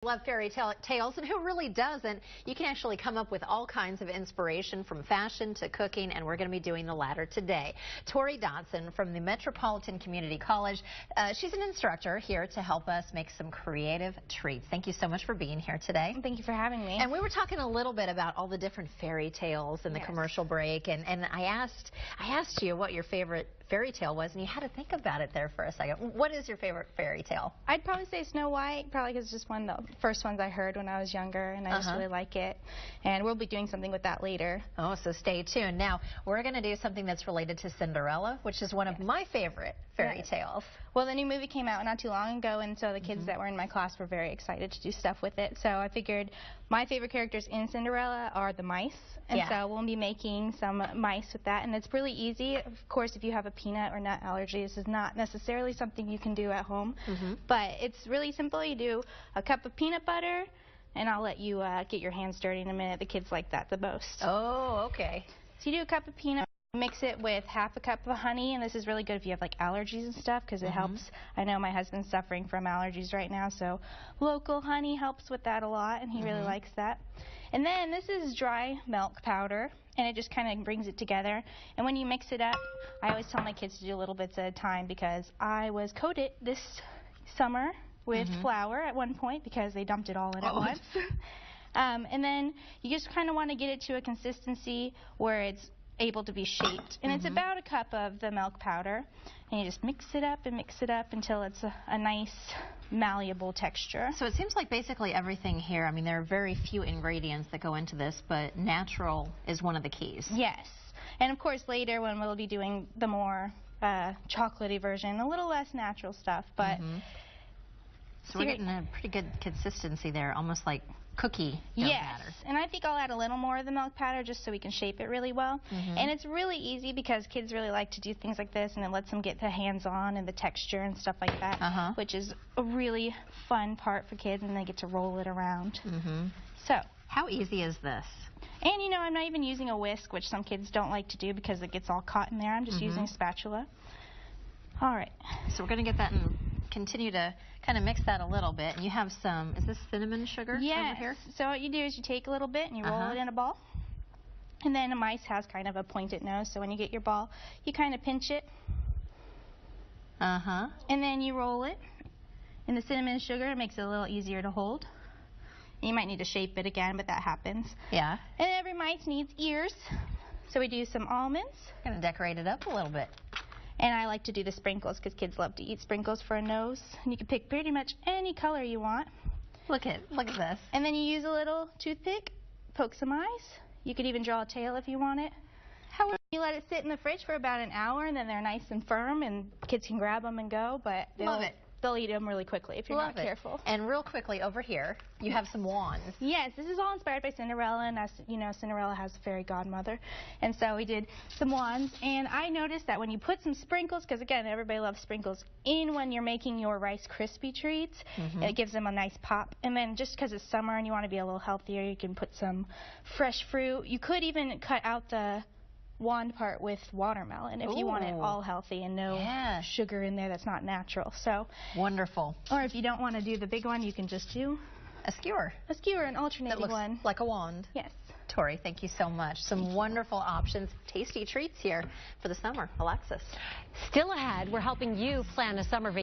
Love tales, and who really doesn't? You can actually come up with all kinds of inspiration from fashion to cooking, and we're going to be doing the latter today. Tori Dodson from the Metropolitan Community College, she's an instructor here to help us make some creative treats. Thank you so much for being here today. Thank you for having me. And we were talking a little bit about all the different fairy tales in the commercial break, and I asked you what your favorite fairy tale was, and you had to think about it there for a second. What is your favorite fairy tale? I'd probably say Snow White, probably because it's just one of the first ones I heard when I was younger, and I just really like it. And we'll be doing something with that later. Oh, so stay tuned. Now, we're going to do something that's related to Cinderella, which is one of my favorite fairy tales. Well, the new movie came out not too long ago, and so the kids that were in my class were very excited to do stuff with it. So I figured my favorite characters in Cinderella are the mice, and so we'll be making some mice with that. And it's really easy. Of course, if you have a peanut or nut allergy, this is not necessarily something you can do at home, but it's really simple. You do a cup of peanut butter, and I'll let you get your hands dirty in a minute. The kids like that the most. Oh, okay. So you do a cup of peanut. Mix it with half a cup of honey, and this is really good if you have like allergies and stuff, because it helps. I know my husband's suffering from allergies right now, so local honey helps with that a lot, and he really likes that. And then this is dry milk powder, and it just kind of brings it together. And when you mix it up, I always tell my kids to do little bits at a time, because I was coated this summer with flour at one point because they dumped it all in at once. And then you just kind of want to get it to a consistency where it's able to be shaped, and it's about a cup of the milk powder, and you just mix it up until it's a nice malleable texture. So it seems like basically everything here, I mean, there are very few ingredients that go into this, but natural is one of the keys. Yes, and of course later when we'll be doing the more chocolatey version, a little less natural stuff, but so we're getting a pretty good consistency there, almost like cookie dough batter. And I think I'll add a little more of the milk powder just so we can shape it really well. And it's really easy because kids really like to do things like this, and it lets them get their hands on and the texture and stuff like that, which is a really fun part for kids, and they get to roll it around. So how easy is this? And you know, I'm not even using a whisk, which some kids don't like to do because it gets all caught in there. I'm just using a spatula. All right. So we're going to get that and continue to kind of mix that a little bit. And you have some, is this cinnamon sugar over here? So what you do is you take a little bit and you roll it in a ball. And then a mice has kind of a pointed nose, so when you get your ball, you kind of pinch it. And then you roll it. And the cinnamon sugar makes it a little easier to hold. And you might need to shape it again, but that happens. Yeah. And every mice needs ears. So we do some almonds. Going to decorate it up a little bit. And I like to do the sprinkles because kids love to eat sprinkles for a nose. And you can pick pretty much any color you want. Look at this. And then you use a little toothpick, poke some eyes. You could even draw a tail if you want it. You let it sit in the fridge for about an hour, and then they're nice and firm, and kids can grab them and go. But they'll eat them really quickly if you're not careful. And real quickly over here, you have some wands. Yes, this is all inspired by Cinderella, and as you know, Cinderella has a fairy godmother, and so we did some wands. And I noticed that when you put some sprinkles, because again, everybody loves sprinkles, in when you're making your Rice Krispie treats, it gives them a nice pop. And then just because it's summer and you want to be a little healthier, you can put some fresh fruit. You could even cut out the wand part with watermelon if you want it all healthy and no sugar in there that's not natural. So wonderful. Or if you don't want to do the big one, you can just do a skewer. A skewer, an alternating that looks one. Like a wand. Yes. Tori, thank you so much. Some wonderful options, tasty treats here for the summer. Alexis. Still ahead, we're helping you plan a summer vacation.